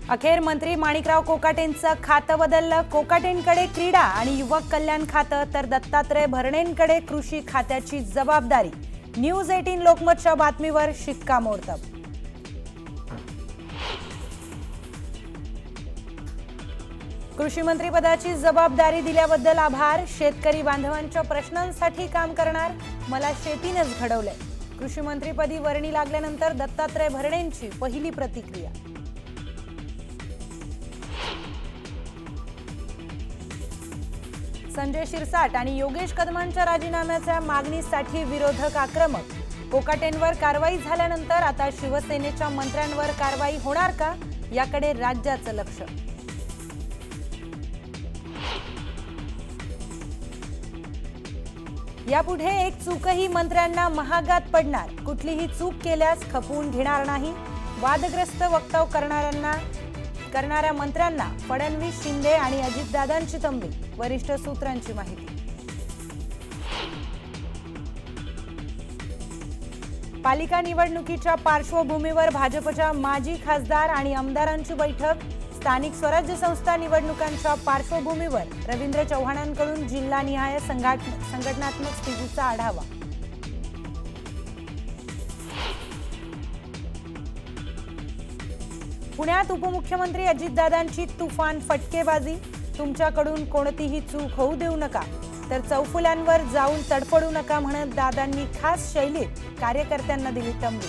अखेर मंत्री माणिकराव कोकाटेंचं खातं बदललं। कोकाटेंकडे क्रीडा आणि युवक कल्याण खातं तर दत्तात्रय भरणेंकडे कृषी खात्याची जबाबदारी। न्यूज 18 लोकमतच्या बातमीवर शिक्कामोर्तब। कृषी मंत्री पदाची जबाबदारी दिल्याबद्दल आभार। शेतकरी बांधवांच्या प्रश्नांसाठी काम करणार, मला शेतीनेच घडवलंय। कृषी मंत्रीपदी वर्णी लागल्यानंतर दत्तात्रय भरणेंची पहिली प्रतिक्रिया। संजय शिरसाट आणि योगेश कदमांच्या राजीनाम्याच्या मागणीसाठी विरोधक आक्रमक। कोकाटेंवर कारवाई झाल्यानंतर आता शिवसेनेच्या मंत्र्यांवर कारवाई होणार का, याकडे राज्याचं लक्ष। यापुढे एक चूकही मंत्र्यांना महागात पडणार, कुठलीही चूक केल्यास खपवून घेणार नाही। वादग्रस्त वक्तव्य करणाऱ्या मंत्र्यांना फडणवीस, शिंदे आणि अजितदादांची तंबी। वरिष्ठ सूत्रांची माहिती। पालिका निवडणुकीच्या पार्श्वभूमीवर भाजपच्या माजी खासदार आणि आमदारांची बैठक। स्थानिक स्वराज्य संस्था निवडणुकांच्या पार्श्वभूमीवर रवींद्र चव्हाणांकडून जिल्हानिहाय संघटनात्मक स्थितीचा आढावा। पुण्यात उपमुख्यमंत्री अजितदादांची तुफान फटकेबाजी। तुमच्याकडून कोणतीही चूक होऊ देऊ नका, तर चौफुल्यांवर जाऊन तडफडू नका म्हणत दादांनी खास शैलीत कार्यकर्त्यांना दिली तंबी।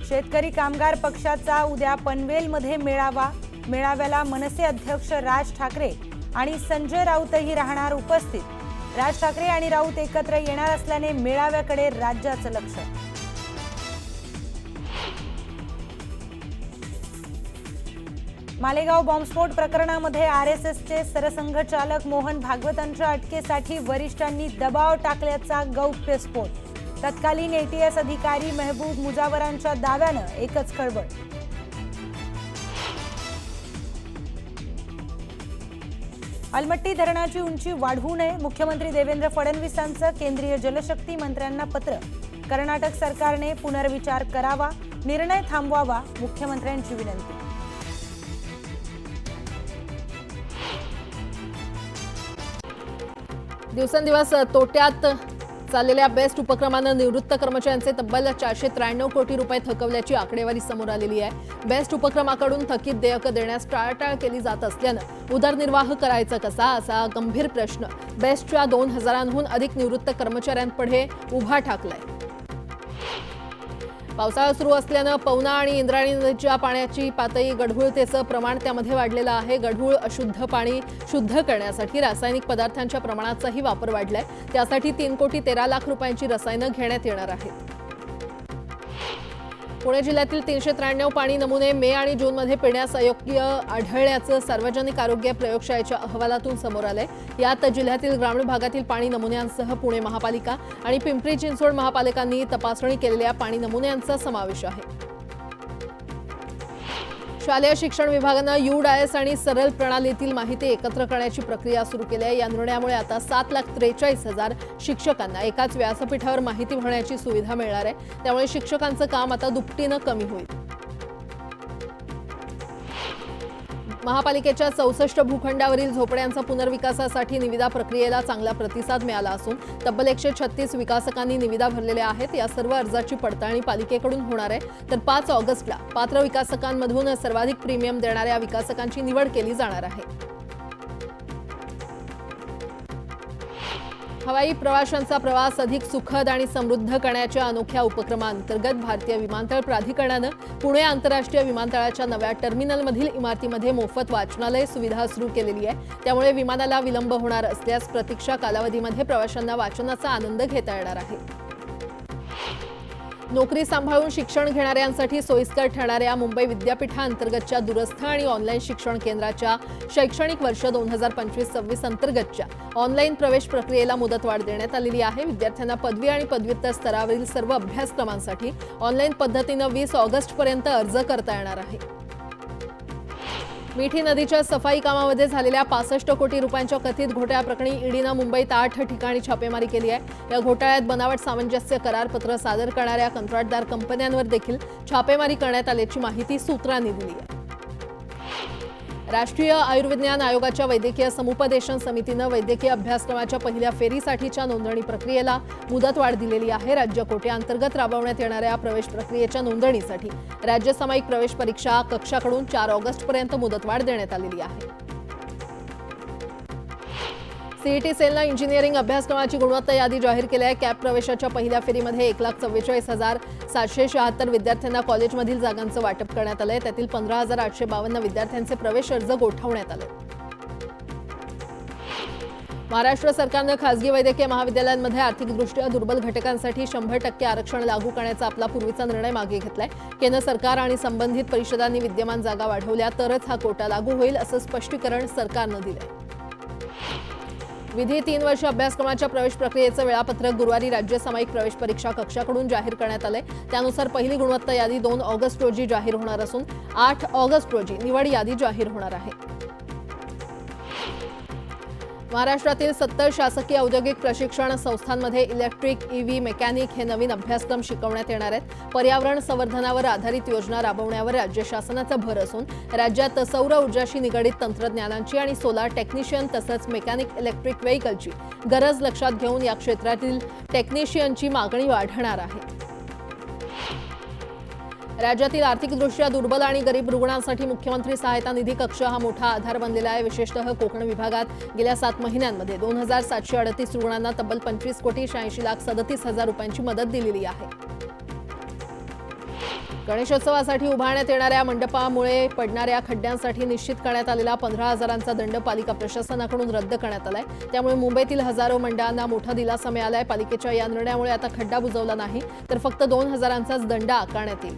शेतकरी कामगार पक्षाचा उद्या पनवेलमध्ये मेळावा। मेळाव्याला मनसे अध्यक्ष राज ठाकरे आणि संजय राऊतही राहणार उपस्थित। राज ठाकरे आणि राऊत एकत्र येणार असल्याने मेळाव्याकडे राज्याचं लक्ष। मालेगाव बॉम्बस्फोट प्रकरणामध्ये आरएसएसचे सरसंघचालक मोहन भागवतांच्या अटकेसाठी वरिष्ठांनी दबाव टाकल्याचा गौप्यस्फोट। तत्कालीन एटीएस अधिकारी महबूब मुजावरांच्या दाव्यानं एकच खळबळ। अलमट्टी धरणाची उंची वाढवू नये, मुख्यमंत्री देवेंद्र फडणवीसांचं केंद्रीय जलशक्ती मंत्र्यांना पत्र। कर्नाटक सरकारने पुनर्विचार करावा, निर्णय थांबवावा, मुख्यमंत्र्यांची विनंती। दिवसेंदिवस तोट्यात चाललेल्या बेस्ट उपक्रमानं निवृत्त कर्मचाऱ्यांचे तब्बल 493 कोटी रुपये थकवल्याची आकडेवारी समोर आलेली आहे। बेस्ट उपक्रमाकडून थकीत देयक देण्यास टाळाटाळ केली जात असल्यानं उदरनिर्वाह करायचा कसा, असा गंभीर प्रश्न बेस्टच्या 2000हून अधिक निवृत्त कर्मचाऱ्यांपुढे उभा ठाकलाय। पावसाळा सुरू असल्यानं पवना आणि इंद्रायणी नदीच्या पाण्याची पातळी गढूळतेचं प्रमाण त्यामध्ये वाढलेलं आहे। गढूळ अशुद्ध पाणी शुद्ध करण्यासाठी रासायनिक पदार्थांच्या प्रमाणाचाही वापर वाढलाय। त्यासाठी 3 कोटी 13 लाख रुपयांची रसायनं घेण्यात येणार आहेत। पुणे जिल्ह्यातील 393 पाणी नमुने मे आणि जूनमध्ये पिण्यास अयोग्य आढळल्याचं सार्वजनिक आरोग्य प्रयोगशाळेच्या अहवालातून समोर आलंय। यात जिल्ह्यातील ग्रामीण भागातील पाणी नमुन्यांसह पुणे महापालिका आणि पिंपरी चिंचवड महापालिकांनी तपासणी केलेल्या पाणी नमुन्यांचा समावेश आहे। शालेय शिक्षण विभागानं UDIS आणि सरल प्रणालीतील माहिती एकत्र करण्याची प्रक्रिया सुरू केली आहे। या निर्णयामुळे आता 7,43,000 शिक्षकांना एकाच व्यासपीठावर माहिती भरण्याची सुविधा मिळणार आहे। त्यामुळे शिक्षकांचं काम आता दुपटीनं कमी होईल। महापालिकेच्या 64 भूखंडावरील झोपड्यांचा पुनर्विकासासाठी निविदा प्रक्रियेला चांगला प्रतिसाद मिळाला असून तब्बल 136 विकासकांनी निविदा भरलेल्या आहेत। या सर्व अर्जाची पडताळणी पालिकेकडून होणार आहे, तर 5 ऑगस्टला पात्र विकासकांमधून सर्वाधिक प्रीमियम देणाऱ्या विकासकांची निवड केली जाणार आहे। हवाई प्रवाशांचा प्रवास अधिक सुखद आणि समृद्ध करण्याच्या अनोख्या उपक्रमांतर्गत भारतीय विमानतळ प्राधिकरणानं पुणे आंतरराष्ट्रीय विमानतळाच्या नव्या टर्मिनलमधील इमारतीमध्ये मोफत वाचनालय सुविधा सुरू केलेली आहे। त्यामुळे विमानाला विलंब होणार असल्यास प्रतीक्षा कालावधीमध्ये प्रवाशांना वाचनाचा आनंद घेता येणार आहे। नोकरी सांभाळून शिक्षण घेणाऱ्यांसाठी सोयीस्कर ठरणाऱ्या मुंबई विद्यापीठाअंतर्गतच्या दूरस्थ आणि ऑनलाईन शिक्षण केंद्राच्या शैक्षणिक वर्ष 2025-26 अंतर्गतच्या ऑनलाईन प्रवेश प्रक्रियेला मुदतवाढ देण्यात आलेली आहे। विद्यार्थ्यांना पदवी आणि पदव्युत्तर स्तरावरील सर्व अभ्यासक्रमांसाठी ऑनलाईन पद्धतीनं 20 ऑगस्टपर्यंत अर्ज करता येणार आहे। मिठी नदीच्या सफाई कामामध्ये झालेल्या 65 कोटी रुपयांच्या कथित घोटाळ्याप्रकरणी ईडीनं मुंबईत 8 ठिकाणी छापेमारी केली आहे। या घोटाळ्यात बनावट सामंजस्य करारपत्र सादर करणाऱ्या कंत्राटदार कंपन्यांवर देखील छापेमारी करण्यात आल्याची माहिती सूत्रांनी दिली आहे। राष्ट्रीय आयुर्विज्ञान आयोगाच्या वैद्यकीय समुपदेशन समितीनं वैद्यकीय अभ्यासक्रमाच्या पहिल्या फेरीसाठीच्या नोंदणी प्रक्रियेला मुदतवाढ दिलेली आहे। राज्य कोट्याअंतर्गत राबवण्यात येणाऱ्या प्रवेश प्रक्रियेच्या नोंदणीसाठी राज्य सामायिक प्रवेश परीक्षा कक्षाकडून 4 ऑगस्टपर्यंत मुदतवाढ देण्यात आलेली आहे। सीईटी सेलनं इंजिनिअरिंग अभ्यासक्रमाची गुणवत्ता यादी जाहीर केली आहे। कॅप प्रवेशाच्या पहिल्या फेरीमध्ये 1,44,776 विद्यार्थ्यांना कॉलेजमधील जागांचं वाटप करण्यात आलंय। त्यातील 15,852 विद्यार्थ्यांचे प्रवेश अर्ज गोठवण्यात आले। महाराष्ट्र सरकारनं खासगी वैद्यकीय महाविद्यालयांमध्ये आर्थिकदृष्ट्या दुर्बल घटकांसाठी 100% आरक्षण लागू करण्याचा आपला पूर्वीचा निर्णय मागे घेतलाय। केंद्र सरकार आणि संबंधित परिषदांनी विद्यमान जागा वाढवल्या तरच हा कोटा लागू होईल असं स्पष्टीकरण सरकारनं दिलंय। विधी 3 वर्ष अभ्यासक्रमाच्या प्रवेश प्रक्रियेचं वेळापत्रक गुरुवारी राज्य सामायिक प्रवेश परीक्षा कक्षाकडून जाहीर करण्यात आले। त्यानुसार पहिली गुणवत्ता यादी 2 ऑगस्ट रोजी जाहीर होणार असून 8 ऑगस्ट रोजी निवड यादी जाहीर होणार आहे। महाराष्ट्रातील 70 शासकीय औद्योगिक प्रशिक्षण संस्थांमध्ये इलेक्ट्रिक, ईव्ही, मेकॅनिक हे नवीन अभ्यासक्रम शिकवण्यात येणार आहेत। पर्यावरण संवर्धनावर आधारित योजना राबवण्यावर राज्य शासनाचा भर असून राज्यात सौर ऊर्जाशी निगडित तंत्रज्ञानांची आणि सोलार टेक्निशियन तसंच मेकॅनिक इलेक्ट्रिक व्हेइकलची गरज लक्षात घेऊन या क्षेत्रातील टेक्निशियनची मागणी वाढणार आहे। राज्यातील आर्थिकदृष्ट्या दुर्बल आणि गरीब रुग्णांसाठी मुख्यमंत्री सहायता निधी कक्ष हा मोठा आधार बनलेला आहे। विशेषतः कोकण विभागात गेल्या 7 महिन्यांमध्ये 2,738 रुग्णांना तब्बल 25,86,37,000 रुपयांची मदत दिलेली आहे। गणेशोत्सवासाठी उभारण्यात येणाऱ्या मंडपामुळे पडणाऱ्या खड्ड्यांसाठी निश्चित करण्यात आलेला 15,000चा दंड पालिका प्रशासनाकडून रद्द करण्यात आलाय। त्यामुळे मुंबईतील हजारो मंडळांना मोठा दिलासा मिळालाय। पालिकेच्या या निर्णयामुळे आता खड्डा बुजवला नाही तर फक्त 2,000चाच दंड आकारण्यात येईल।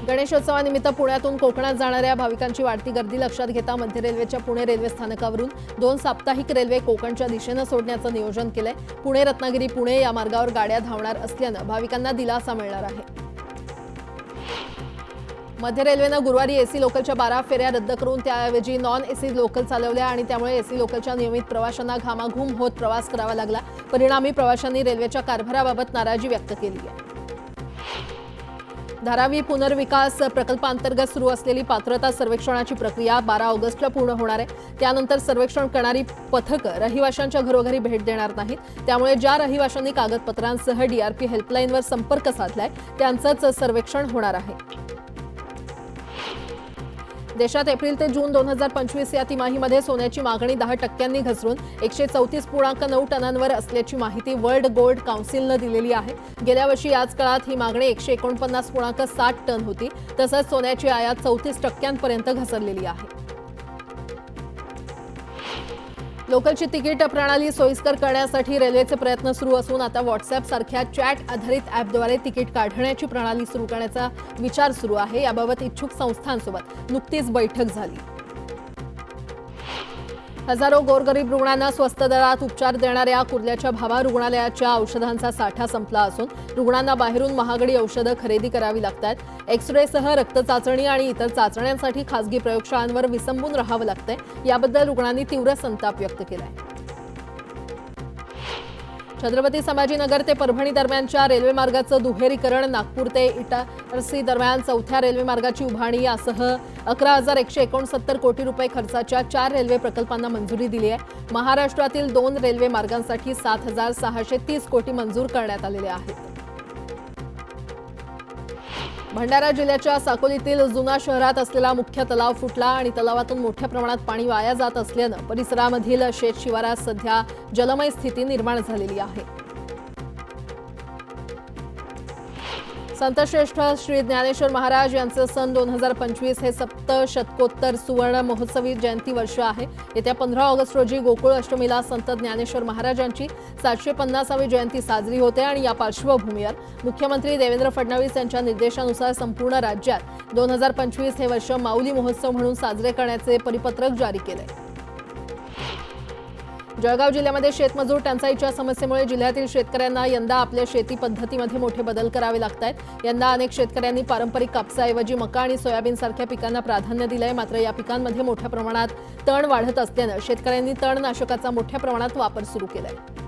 गणेशोत्सवानिमित्त पुण्यातून कोकणात जाणाऱ्या भाविकांची वाढती गर्दी लक्षात घेता मध्य रेल्वेच्या पुणे रेल्वे स्थानकावरून 2 साप्ताहिक रेल्वे कोकणच्या दिशेनं सोडण्याचं नियोजन केलंय। पुणे रत्नागिरी पुणे या मार्गावर गाड्या धावणार असल्यानं भाविकांना दिलासा मिळणार आहे। मध्य रेल्वेनं गुरुवारी एसी लोकलच्या 12 फेऱ्या रद्द करून त्याऐवजी नॉन एसी लोकल चालवल्या आणि त्यामुळे एसी लोकलच्या नियमित प्रवाशांना घामाघूम होत प्रवास करावा लागला। परिणामी प्रवाशांनी रेल्वेच्या कारभाराबाबत नाराजी व्यक्त केली आहे। धारावी पुनर्विकास प्रकल्पांतर्गत सुरू असलेली पात्रता सर्वेक्षणाची प्रक्रिया 12 ऑगस्टला पूर्ण होणार आहे। त्यानंतर सर्वेक्षण करणारी पथकं रहिवाशांच्या घरोघरी भेट देणार नाहीत। त्यामुळे ज्या रहिवाशांनी कागदपत्रांसह डीआरपी हेल्पलाईनवर संपर्क साधलाय त्यांचंच सर्वेक्षण होणार आहे। देशात एप्रिल ते जून 2025 या तिमाहीमध्ये सोन्याची मागणी 10% घसरून 134.9 टनांवर असल्याची माहिती वर्ल्ड गोल्ड काउन्सिलनं दिलेली आहे। गेल्या वर्षी याच काळात ही मागणी 149.7 टन होती। तसंच सोन्याची आयात 34% घसरलेली आहे। लोकलची तिकीट प्रणाली सोयीस्कर करण्यासाठी रेल्वेचे प्रयत्न सुरू असून आता व्हॉट्सअप सारख्या चॅट आधारित ॲपद्वारे तिकीट काढण्याची प्रणाली सुरू करण्याचा विचार सुरू आहे। याबाबत इच्छुक संस्थांसोबत नुकतीच बैठक झाली। हजारो गोरगरीब रुग्णांना स्वस्त दरात उपचार देणाऱ्या कुर्ल्याच्या भाभा रुग्णालयाच्या औषधांचा साठा संपला असून रुग्णांना बाहेरून महागडी औषधं खरेदी करावी लागतात। एक्स-रेसह रक्त चाचणी आणि इतर चाचण्यांसाठी खासगी प्रयोगशाळांवर विसंबून राहावं लागतंय। याबद्दल रुग्णांनी तीव्र संताप व्यक्त केलाय। छत्रपती संभाजीनगर ते परभणी दरम्यानच्या रेल्वे मार्गाचं दुहेरीकरण, नागपूर ते इटारसी दरम्यान 4थ्या रेल्वे मार्गाची उभारणी यासह 11,169 कोटी रुपये खर्चाच्या 4 रेल्वे प्रकल्पांना मंजुरी दिली आहे। महाराष्ट्रातील 2 रेल्वे मार्गांसाठी 7,630 कोटी मंजूर करण्यात आलेले आहेत। भंडारा जिल्ह्याच्या साकोलीतील जुना शहरात असलेला मुख्य तलाव फुटला आणि तलावातून मोठ्या प्रमाणात पाणी वाया जात असल्यानं परिसरामधील शेत शिवारात सध्या जलमय स्थिती निर्माण झालेली आहे। संतश्रेष्ठ श्री ज्ञानेश्वर महाराज यांचं सन 2025 हे सप्तशतकोत्तर सुवर्ण महोत्सवी जयंती वर्ष आहे। येत्या 15 ऑगस्ट रोजी गोकुळ अष्टमीला संत ज्ञानेश्वर महाराजांची 750वी जयंती साजरी होते आणि या पार्श्वभूमीवर मुख्यमंत्री देवेंद्र फडणवीस यांच्या निर्देशानुसार संपूर्ण राज्यात 2025 हे वर्ष माऊली महोत्सव म्हणून साजरे करण्याचे परिपत्रक जारी केले। जळगाव जिल्ह्यामध्ये शेतमजूर टंचाईच्या समस्येमुळे जिल्ह्यातील शेतकऱ्यांना यंदा आपल्या शेती पद्धतीमध्ये मोठे बदल करावे लागत आहेत। यंदा अनेक शेतकऱ्यांनी पारंपरिक कापसाऐवजी मका आणि सोयाबीन सारख्या पिकांना प्राधान्य दिलंय। मात्र या पिकांमध्ये मोठ्या प्रमाणात तण वाढत असल्यानं शेतकऱ्यांनी तणनाशकाचा मोठ्या प्रमाणात वापर सुरू केलाय।